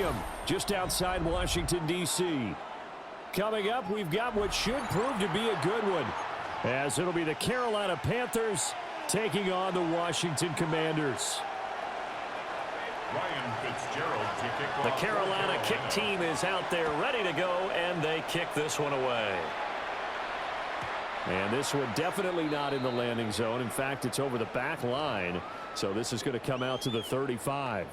Stadium, just outside Washington, D.C. Coming up, we've got what should prove to be a good one, as it'll be the Carolina Panthers taking on the Washington Commanders. The Carolina kick team is out there ready to go, and they kick this one away. And this one definitely not in the landing zone. In fact, it's over the back line, so this is going to come out to the 35.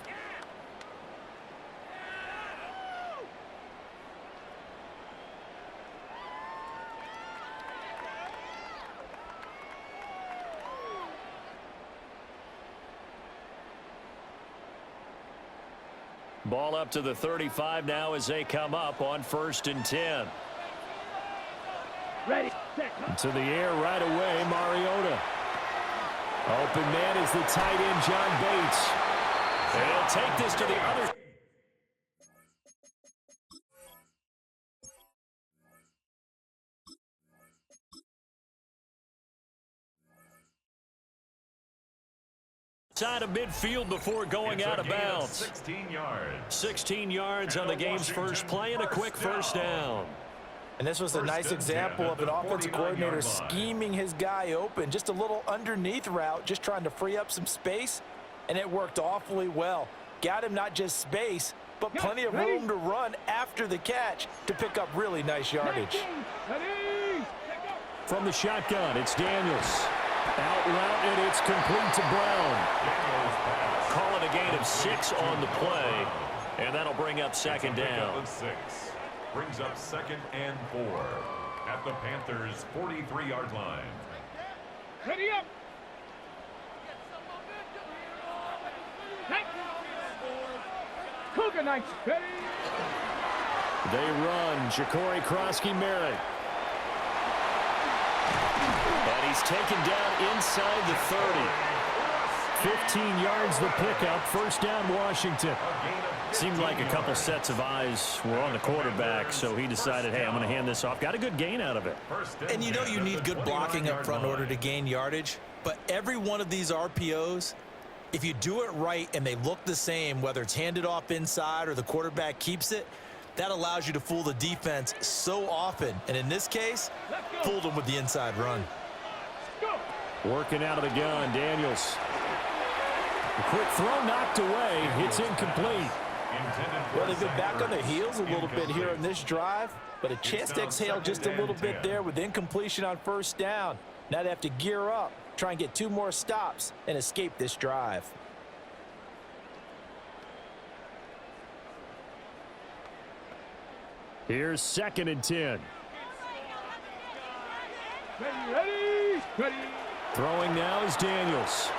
Ball up to the 35 now as they come up on 1st and 10. Ready. To the air right away, Mariota. Open man is the tight end, John Bates. They'll take this to the other side of midfield before going out of bounds. 16 yards. 16 yards on the game's first play and a quick first down. And this was a nice example of an offensive coordinator scheming his guy open. Just a little underneath route, just trying to free up some space, and it worked awfully well. Got him not just space, but plenty of room to run after the catch to pick up really nice yardage. From the shotgun, it's Daniels. Out route, and it's complete to Brown. Call it a gain of 6 on the play, and that'll bring up second down. Brings up 2nd and 4 at the Panthers' 43-yard line. Ready up. Cougar Knights ready. They run. Ja'Cory Krosky-Merritt. And he's taken down inside the 30. 15 yards the pickup. First down, Washington. Seemed like a couple sets of eyes were on the quarterback, so he decided, hey, I'm going to hand this off. Got a good gain out of it. And you know you need good blocking up front in order to gain yardage, but every one of these RPOs, if you do it right and they look the same, whether it's handed off inside or the quarterback keeps it, that allows you to fool the defense so often. And in this case, fooled them with the inside run. Working out of the gun, Daniels. A quick throw knocked away. It's incomplete. Well, they've been back on their heels a little bit here on this drive, but a chance to exhale just a little bit there with incompletion on first down. Now they have to gear up, try and get 2 more stops, and escape this drive. Here's 2nd and 10. Ready. Throwing now is Daniels.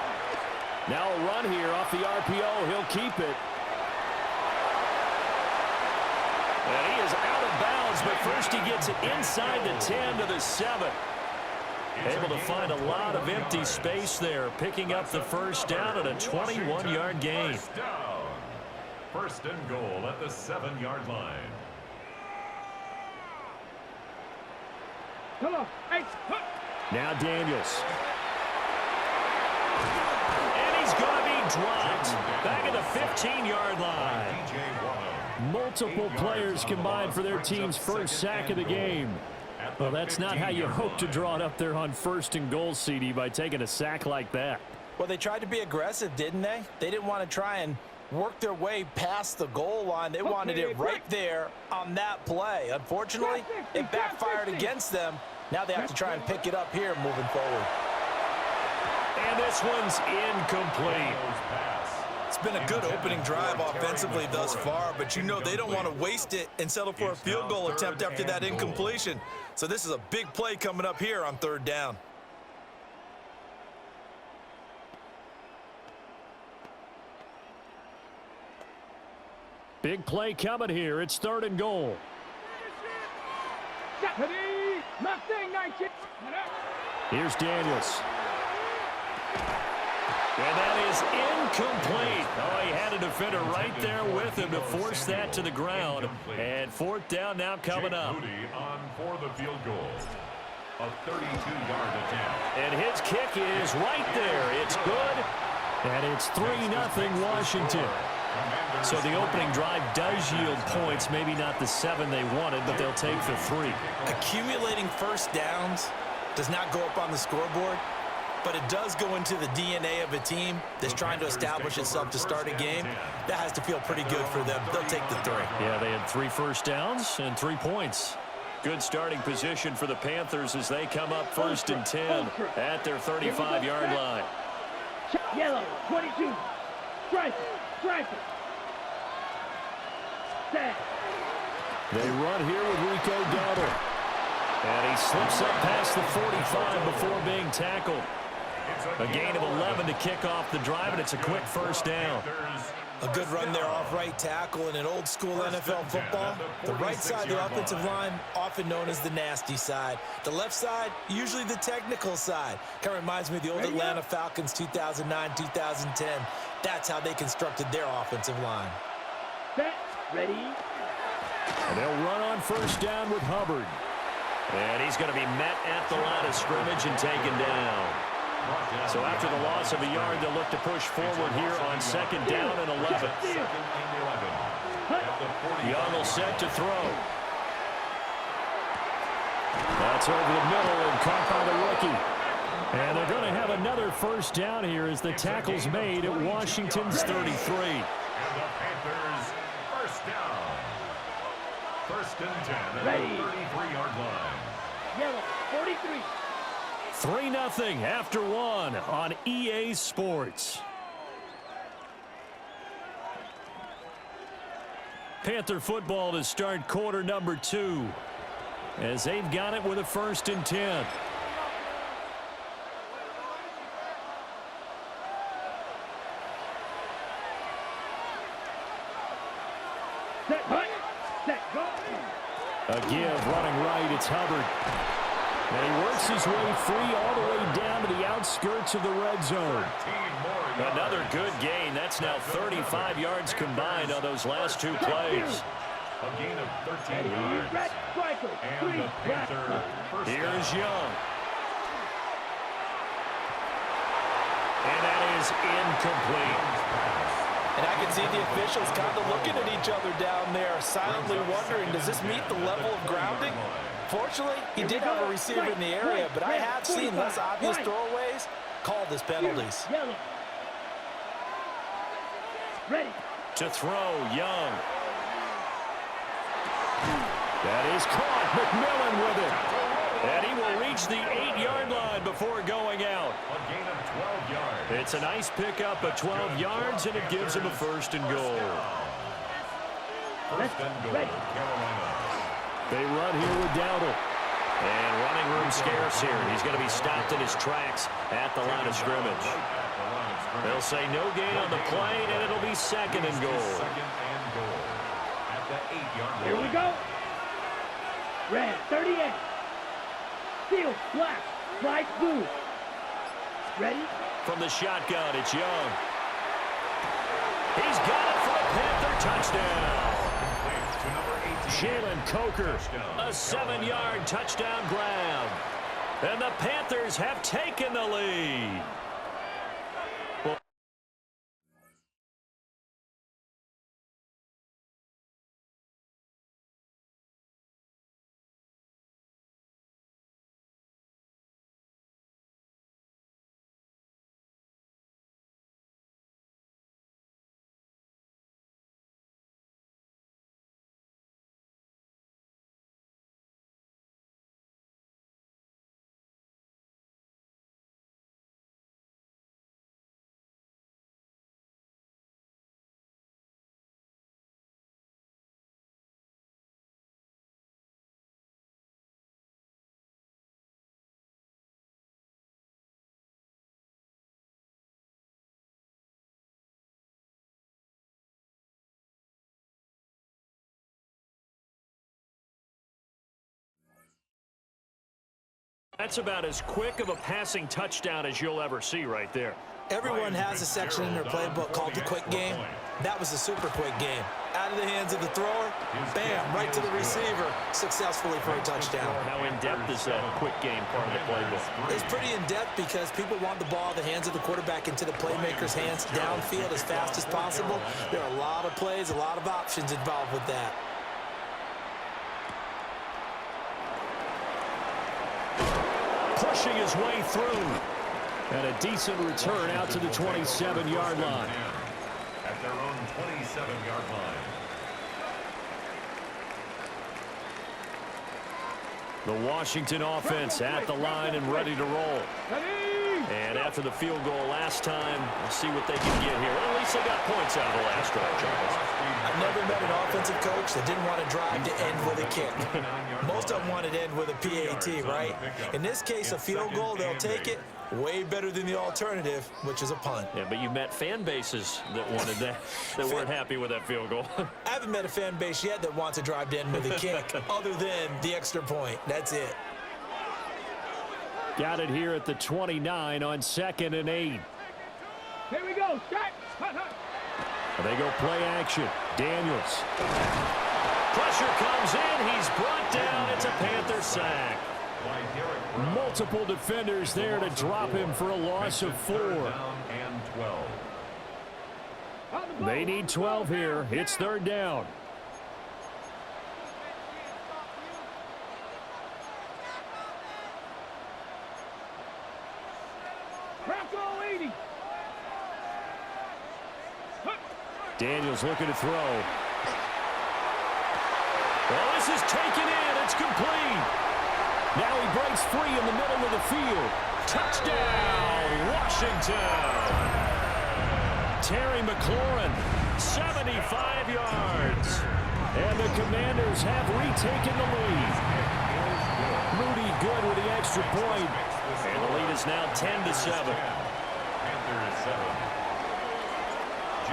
Now a run here off the RPO. He'll keep it. And he is out of bounds, but first he gets it inside the 10 to the 7. Able to find a lot of empty space there, picking up the first down at a 21-yard gain. First and goal at the 7-yard line. Now Daniels. And he's going to be dropped back at the 15-yard line. Multiple players combined for their team's first sack of the game. Well, that's not how you hope to draw it up there on 1st and goal, CD, by taking a sack like that. Well, they tried to be aggressive, didn't they? They didn't want to try and work their way past the goal line. They wanted it right there on that play. Unfortunately, it backfired against them. Now they have to try and pick it up here moving forward. And this one's incomplete. It's been a good opening drive offensively thus far, but you know they don't want to waste it and settle for a field goal attempt after that incompletion. So this is a big play coming up here on 3rd down. Big play coming here. It's 3rd and goal. Here's Daniels. And that is incomplete. Oh, he had a defender right there with him to force that to the ground. And 4th down now coming up. On for the field goal. A 32-yard attempt. And his kick is right there. It's good. And it's 3-0 Washington. So the opening drive does yield points, maybe not the 7 they wanted, but they'll take the 3. Accumulating first downs does not go up on the scoreboard, but it does go into the DNA of a team that's trying to establish itself to start a game. That has to feel pretty good for them. They'll take the 3. Yeah, they had 3 first downs and 3 points. Good starting position for the Panthers as they come up 1st and 10 at their 35-yard line. Yellow, 22. Strike it. Set. They run here with Rico Dowdle. And he slips up past the 45 before being tackled. A gain of 11 to kick off the drive, and it's a quick first down. A good run there off right tackle in an old-school NFL football. The right side of the offensive line, often known as the nasty side. The left side, usually the technical side. Kind of reminds me of the old Atlanta Falcons 2009, 2010. That's how they constructed their offensive line. Set. Ready. And they'll run on first down with Hubbard. And he's going to be met at the line of scrimmage and taken down. So after the loss of a yard, they'll look to push forward here on 2nd down and 11. Young will set to throw. That's over the middle and caught by the rookie. And they're going to have another first down here as the tackle's made at Washington's 33. And the Panthers first down. 1st and 10 at the 33-yard line. Yellow, 43. 3-0 after 1 on EA Sports. Panther football to start quarter number 2 as they've got it with a 1st and 10. Set, hut. Set, go. A give running right, it's Hubbard. And he works his way free all the way down to the outskirts of the red zone. Another good gain. That's now 35 yards combined on those last 2 plays. A gain of 13 yards. And the Panther first down. Here's Young. And that is incomplete. And I can see the officials kind of looking at each other down there, silently wondering, does this meet the level of grounding? Fortunately, he did have a receiver in the area, but I have seen less obvious throwaways called as penalties. Yellow. Ready. To throw, Young. That is caught. McMillan with it. And he will reach the 8-yard line before going out. A gain of 12 yards. It's a nice pickup of 12 yards, and it gives him a 1st and goal. 1st and goal, Carolina. They run here with Dowdle. And running room scarce here. He's going to be stopped in his tracks at the line of scrimmage. They'll say no gain on the play, and it'll be 2nd and goal. 2nd and goal. At the 8-yard line. Here we go. Red, 38. Steel, black, bright blue. Ready? From the shotgun, it's Young. He's got it for a Panther touchdown. To number 18. Jalen Coker. A 7-yard touchdown grab. And the Panthers have taken the lead. That's about as quick of a passing touchdown as you'll ever see right there. Everyone has a section in their playbook called the quick game. That was a super quick game. out of the hands of the thrower, bam, right to the receiver, successfully for a touchdown. How in-depth is that quick game part of the playbook? It's pretty in-depth because people want the ball in the hands of the quarterback into the playmaker's hands downfield as fast as possible. There are a lot of plays, a lot of options involved with that. Pushing his way through. And a decent return out to the 27-yard line. At their own 27-yard line. The Washington offense at the line and ready to roll. And after the field goal last time, we'll see what they can get here. Well, at least they got points out of the last drive, Charles. I've never met an offensive coach that didn't want to drive to end with a kick. Most of them wanted to end with a PAT, right? In this case, a field goal, they'll take it. Way better than the alternative, which is a punt. Yeah, but you met fan bases that wanted that, that weren't happy with that field goal. I haven't met a fan base yet that wants to drive to end with a kick, other than the extra point. That's it. Got it here at the 29 on 2nd and 8. Here we go. Shot. They go play action. Daniels. Pressure comes in. He's brought down. It's a Panther sack. Multiple defenders there to drop him for a loss of 4. They need 12 here. It's 3rd down. Daniels looking to throw. Well, this is taken in. It's complete. Now he breaks free in the middle of the field. Touchdown, Washington. Terry McLaurin, 75 yards. And the Commanders have retaken the lead. Moody good with the extra point. And the lead is now 10-7.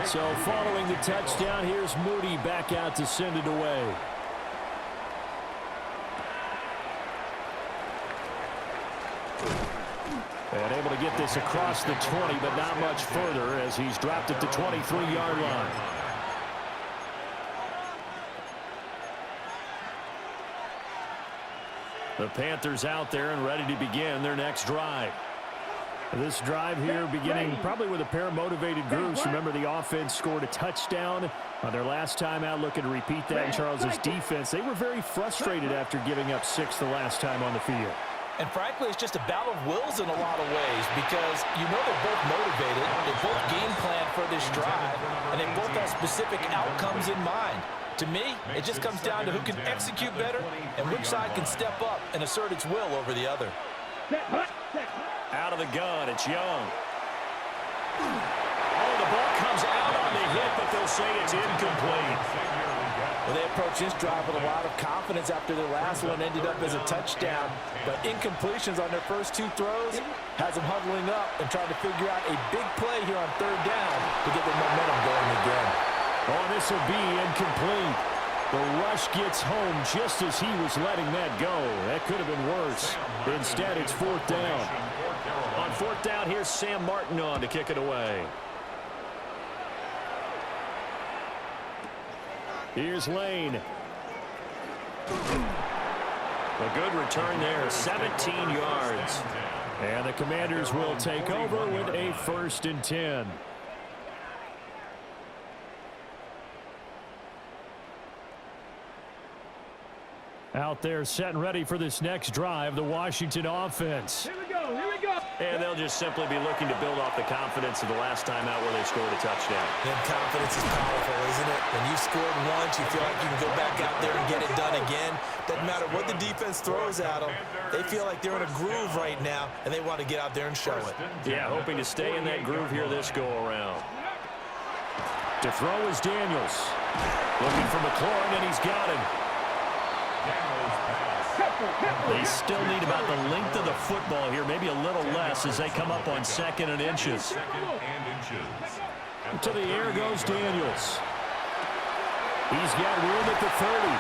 So following the touchdown, here's Moody back out to send it away. And able to get this across the 20, but not much further as he's dropped it to 23-yard line. The Panthers out there and ready to begin their next drive. This drive here beginning probably with a pair of motivated groups. Remember, the offense scored a touchdown on their last time out, looking to repeat that in Charles's defense. They were very frustrated after giving up 6 the last time on the field. And frankly, it's just a battle of wills in a lot of ways because you know they're both motivated, they both game plan for this drive, and they both have specific outcomes in mind. To me, it just comes down to who can execute better and which side can step up and assert its will over the other. Out of the gun, it's Young. Oh, the ball comes out on the hit, but they'll say it's incomplete. Well, they approached this drive with a lot of confidence after their last one ended up as a touchdown. But incompletions on their first 2 throws has them huddling up and trying to figure out a big play here on 3rd down to get their momentum going again. Oh, this will be incomplete. The rush gets home just as he was letting that go. That could have been worse. Instead, it's 4th down. On 4th down, here's Sam Martin on to kick it away. Here's Lane. A good return there, 17 yards. And the Commanders will take over with a 1st and 10. Out there set and ready for this next drive, the Washington offense. Here we go, here we go. And they'll just simply be looking to build off the confidence of the last time out where they scored a touchdown. And confidence is powerful, isn't it? When you've scored once, you feel like you can go back out there and get it done again. Doesn't matter what the defense throws at them. They feel like they're in a groove right now, and they want to get out there and show it. Yeah, hoping to stay in that groove here this go-around. To throw is Daniels. Looking for McLaurin, and he's got him. They still need about the length of the football here, maybe a little less as they come up on 2nd and inches. To the air goes Daniels. He's got room at the 30.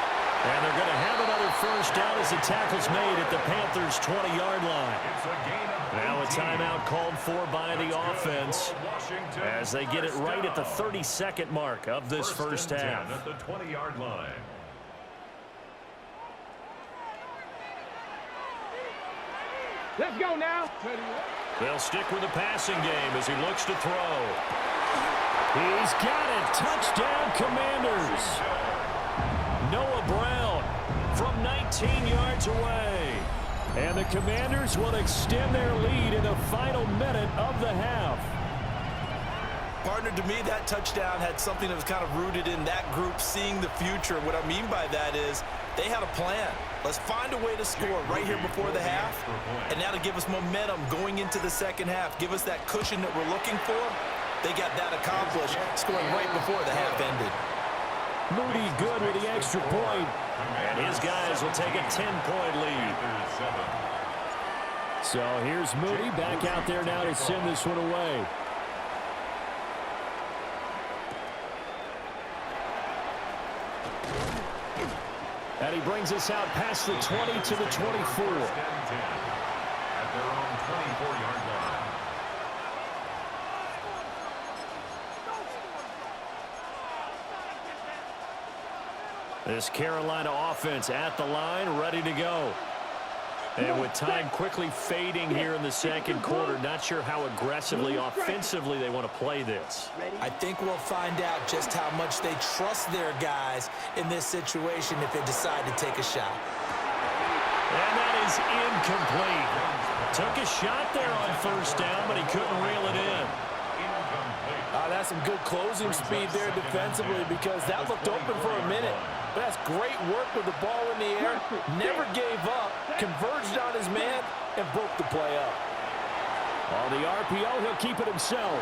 And they're going to have another first down as the tackle's made at the Panthers' 20-yard line. Now a timeout called for by the offense as they get it right at the 32nd mark of this first half. At the 20-yard line. Let's go now. They'll stick with the passing game as he looks to throw. He's got it. Touchdown, Commanders. Noah Brown from 19 yards away. And the Commanders will extend their lead in the final minute of the half. Partner, to me, that touchdown had something that was kind of rooted in that group seeing the future. What I mean by that is they had a plan. Let's find a way to score right here before the half. And now to give us momentum going into the second half, give us that cushion that we're looking for. They got that accomplished, scoring right before the half ended. Moody good with the extra point. And his guys will take a 10-point lead. So here's Moody back out there now to send this one away. And he brings us out past the 20 to the 24. At their own 24-yard line. This Carolina offense at the line, ready to go. And with time quickly fading here in the second quarter, not sure how aggressively, offensively they want to play this. I think we'll find out just how much they trust their guys in this situation if they decide to take a shot. And that is incomplete. Took a shot there on first down, but he couldn't reel it in. That's some good closing speed there defensively because that looked open for a minute. But that's great work with the ball in the air. Never gave up, converged on his man, and broke the play up. On the RPO, he'll keep it himself.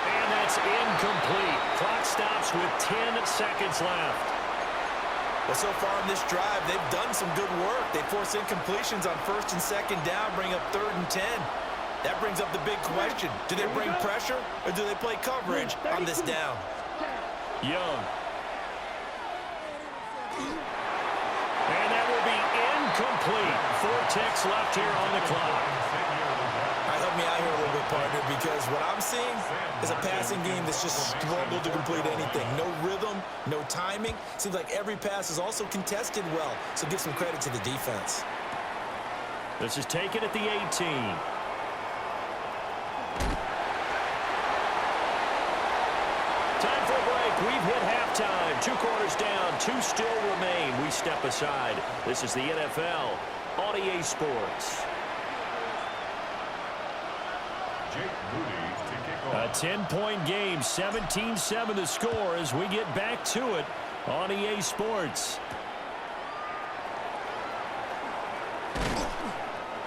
And that's incomplete. Clock stops with 10 seconds left. Well, so far in this drive, they've done some good work. They force incompletions on first and second down, bring up 3rd and 10. That brings up the big question. Do they bring pressure or do they play coverage on this down? Young. And that will be incomplete. 4 ticks left here on the clock. All right, help me out here a little bit, partner, because what I'm seeing is a passing game that's just struggled to complete anything. No rhythm, no timing. Seems like every pass is also contested well, so give some credit to the defense. This is taken at the 18. Time for a break. We've hit halftime. 2 quarters down, 2 still remain. We step aside. This is the NFL on EA Sports. A 10-point game, 17-7 the score as we get back to it on EA Sports.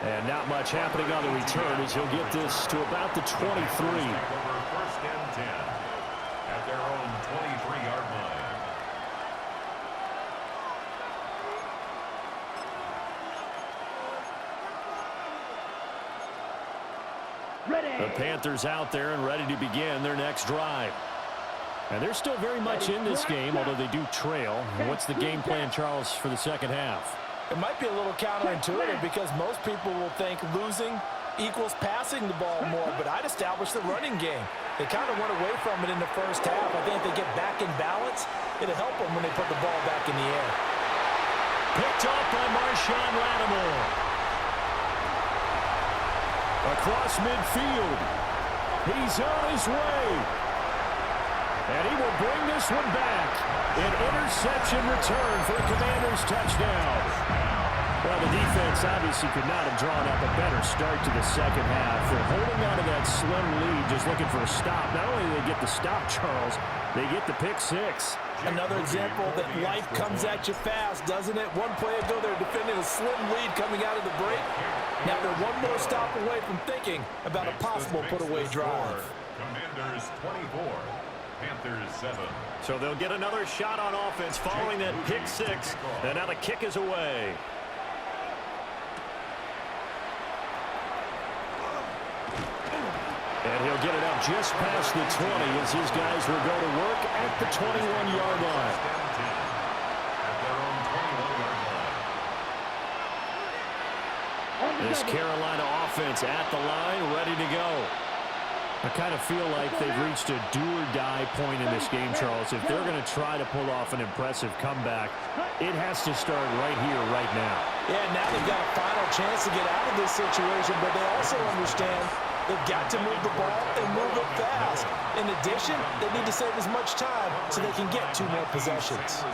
And not much happening on the return as he'll get this to about the 23. First and 10 at their own 23-yard line. The Panthers out there and ready to begin their next drive. And they're still very much in this game, although they do trail. What's the game plan, Charles, for the second half? It might be a little counterintuitive because most people will think losing equals passing the ball more, but I'd establish the running game. They kind of went away from it in the first half. I think if they get back in balance, it'll help them when they put the ball back in the air. Picked off by Marshawn Lattimore. Across midfield. He's on his way. And he will bring this one back. An interception return for a Commanders touchdown. Well, the defense obviously could not have drawn up a better start to the second half. They're holding on to that slim lead, just looking for a stop. Not only do they get the stop, Charles, they get the pick 6. Another example that life comes at you fast, doesn't it? One play ago, they were defending a slim lead coming out of the break. Now they're one more stop away from thinking about a possible put-away drive. Commanders 24, Panthers 7. So they'll get another shot on offense following that pick 6. And now the kick is away. And he'll get it up just past the 20 as his guys will go to work at the 21-yard line. At their own This Carolina offense at the line, ready to go. I kind of feel like they've reached a do-or-die point in this game, Charles. If they're going to try to pull off an impressive comeback, it has to start right here, right now. Yeah, now they've got a final chance to get out of this situation, but they also understand they've got to move the ball and move it fast. In addition, they need to save as much time so they can get 2 more possessions.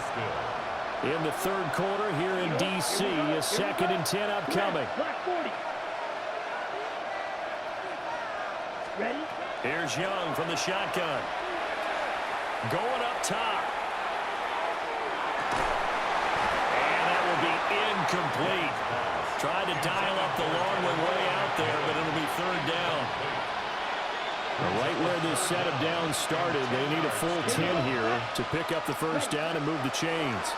In the third quarter here in D.C., a 2nd and 10 upcoming. Ready? Here's Young from the shotgun. Going up top. And that will be incomplete. Tried to dial up the long way out there, but it'll be 3rd down. Right where this set of downs started, they need a full 10 here to pick up the 1st down and move the chains.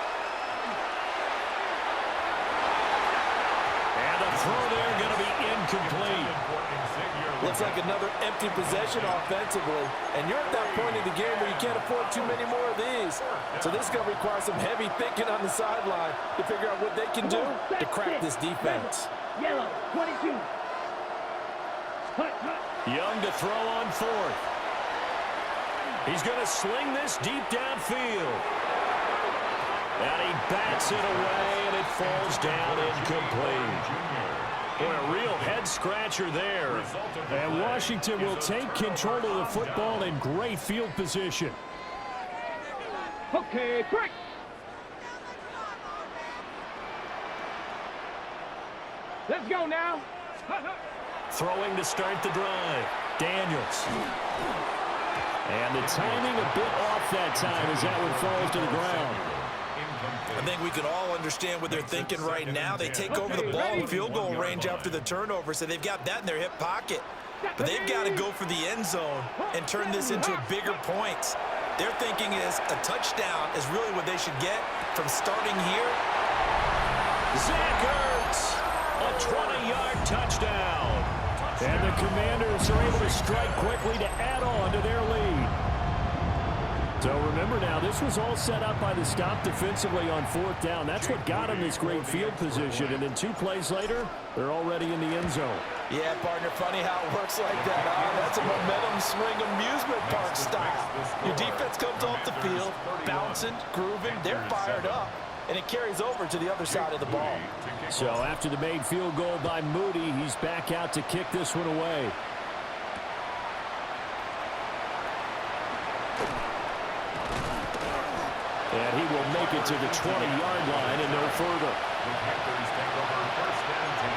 And the throw there going to be incomplete. Looks like another empty possession offensively. And you're at that point in the game where you can't afford too many more of these. So this is going to require some heavy thinking on the sideline to figure out what they can do to crack this defense. Yellow, 22. Young to throw on 4th. He's going to sling this deep downfield. And he bats it away, and it falls down incomplete. Boy, a real head-scratcher there. And Washington will take control of the football in great field position. Okay, break. Let's go now. Throwing to start the drive. Daniels. And the timing a bit off that time as that one falls to the ground. I think we can all understand what they're thinking right now. They take over the ball in field goal range after the turnover, so they've got that in their hip pocket. But they've got to go for the end zone and turn this into bigger points. Their thinking is a touchdown is really what they should get from starting here. Zach Ertz, a 20-yard touchdown. And the Commanders are able to strike quickly to add on to their lead. So remember now, this was all set up by the stop defensively on 4th down. That's what got them this great field position. And then 2 plays later, they're already in the end zone. Yeah, partner, funny how it works like that. That's a momentum swing amusement park style. Your defense comes off the field, bouncing, grooving, they're fired up, and it carries over to the other side of the ball. So after the made field goal by Moody, he's back out to kick this one away. And he will make it to the 20-yard line and no further. The Panthers take over 1st and 10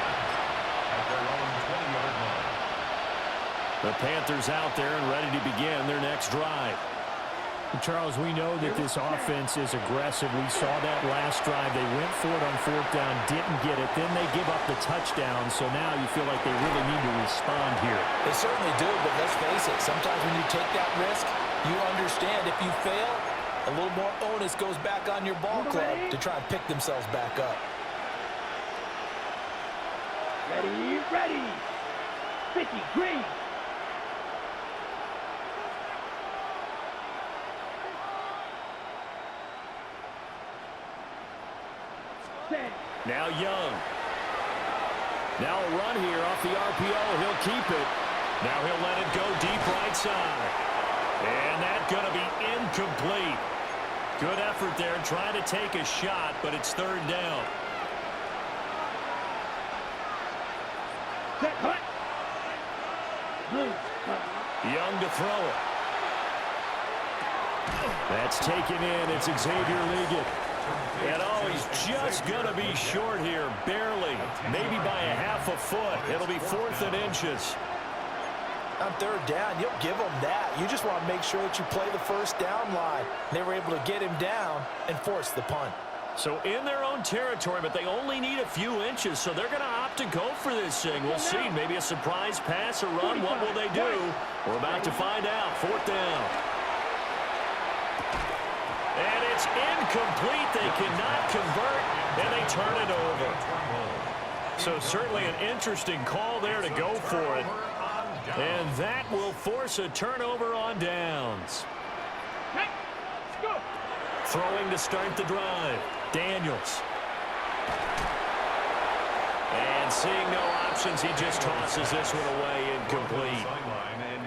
at their own 20-yard line. The Panthers out there and ready to begin their next drive. Charles, we know that this offense is aggressive. We saw that last drive. They went for it on 4th down, didn't get it. Then they give up the touchdown. So now you feel like they really need to respond here. They certainly do, but let's face it. Sometimes when you take that risk, you understand if you fail, a little more onus goes back on your ball club to try and pick themselves back up. Ready, ready. 50, green. Now Young. Now a run here off the RPO. He'll keep it. Now he'll let it go deep right side. And that's going to be incomplete. Good effort there trying to take a shot, but it's 3rd down. Set, cut. Young to throw it. That's taken in. It's Xavier Liggett. And oh, he's just going to be short here, barely. Maybe by a half a foot. It'll be 4th and inches. On 3rd down, you'll give them that. You just want to make sure that you play the 1st down line. They were able to get him down and force the punt. So in their own territory, but they only need a few inches, so they're going to opt to go for this thing. We'll see. Maybe a surprise pass or run. What will they do? We're about to find out. 4th down. And it's incomplete. They cannot convert, and they turn it over. So certainly an interesting call there to go for it. And that will force a turnover on downs. Let's go. Throwing to start the drive. Daniels. And seeing no options, he just tosses this one away incomplete.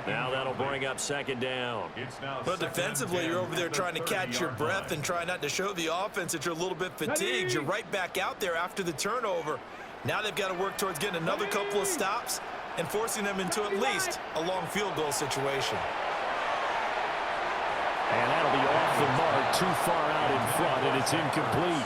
Now that'll bring up second down. But defensively, you're over there trying to catch your breath and try not to show the offense that you're a little bit fatigued. You're right back out there after the turnover. Now they've got to work towards getting another couple of stops and forcing them into at least a long field goal situation. And that'll be off the mark, too far out in front, and it's incomplete.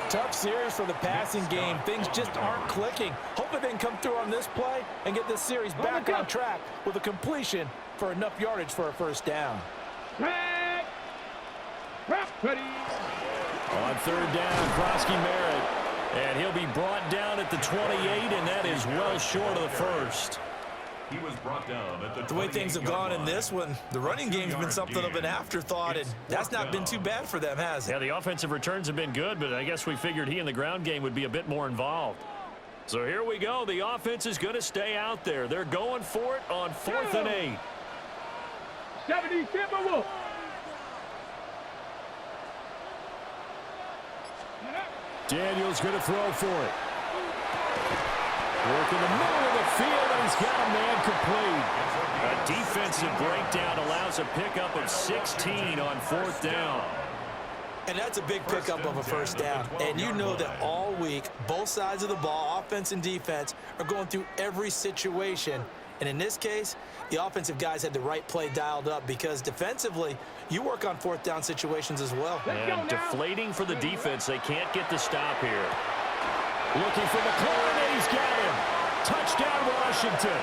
Tough series for the passing game. Things just aren't clicking. Hopefully they can come through on this play and get this series back on track with a completion for enough yardage for a first down. Ready. On third down, Krosky Merritt. And he'll be brought down at the 28, and that is well short of the first. He was brought down at The way things have gone in this one, the running game's been something of an afterthought, and that's not been too bad for them, has it? Yeah, the offensive returns have been good, but I guess we figured he in the ground game would be a bit more involved. So here we go. The offense is going to stay out there. They're going for it on 4th and 8. 70 Timberwolves. Daniels going to throw for it. Work in the middle of the field, and he's got a man complete. A defensive breakdown allows a pickup of 16 on 4th down. And that's a big pickup of a first down. And you know that all week, both sides of the ball, offense and defense, are going through every situation. And in this case, the offensive guys had the right play dialed up because defensively, you work on 4th down situations as well. And deflating for the defense. They can't get the stop here. Looking for McLaurin, and he's got him. Touchdown, Washington.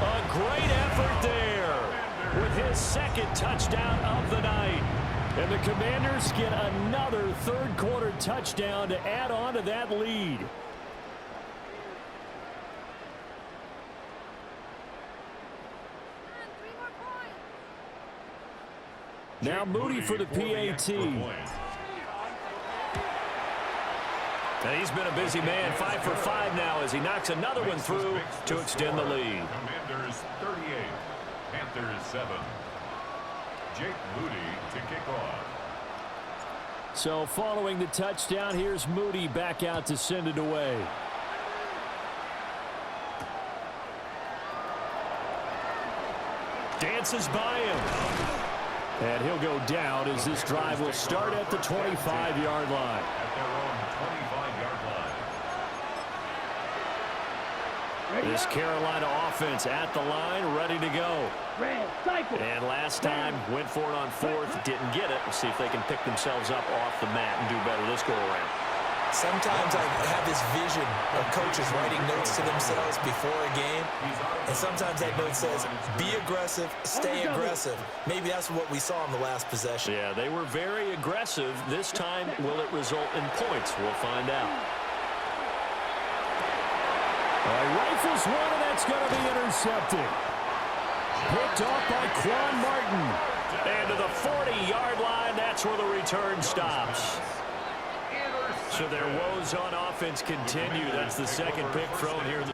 A great effort there with his second touchdown of the night. And the Commanders get another third-quarter touchdown to add on to that lead. Now Moody for the PAT. And he's been a busy man, 5 for 5 now as he knocks another one through to extend the lead. Commanders 38, Panthers 7. Jake Moody to kick off. So following the touchdown, here's Moody back out to send it away. Dances by him. And he'll go down as this drive will start at the 25-yard line. At their own 25-yard line. This Carolina offense at the line, ready to go. And last time, went for it on 4th, didn't get it. We'll see if they can pick themselves up off the mat and do better this go-around. Sometimes I have this vision of coaches writing notes to themselves before a game, and sometimes that note says, be aggressive, stay aggressive. Maybe that's what we saw in the last possession. Yeah, they were very aggressive. This time, will it result in points? We'll find out. Rifles one, and that's going to be intercepted. Picked off by Quan Martin. And to the 40-yard line, that's where the return stops. So their woes on offense continue. That's the second pick thrown here.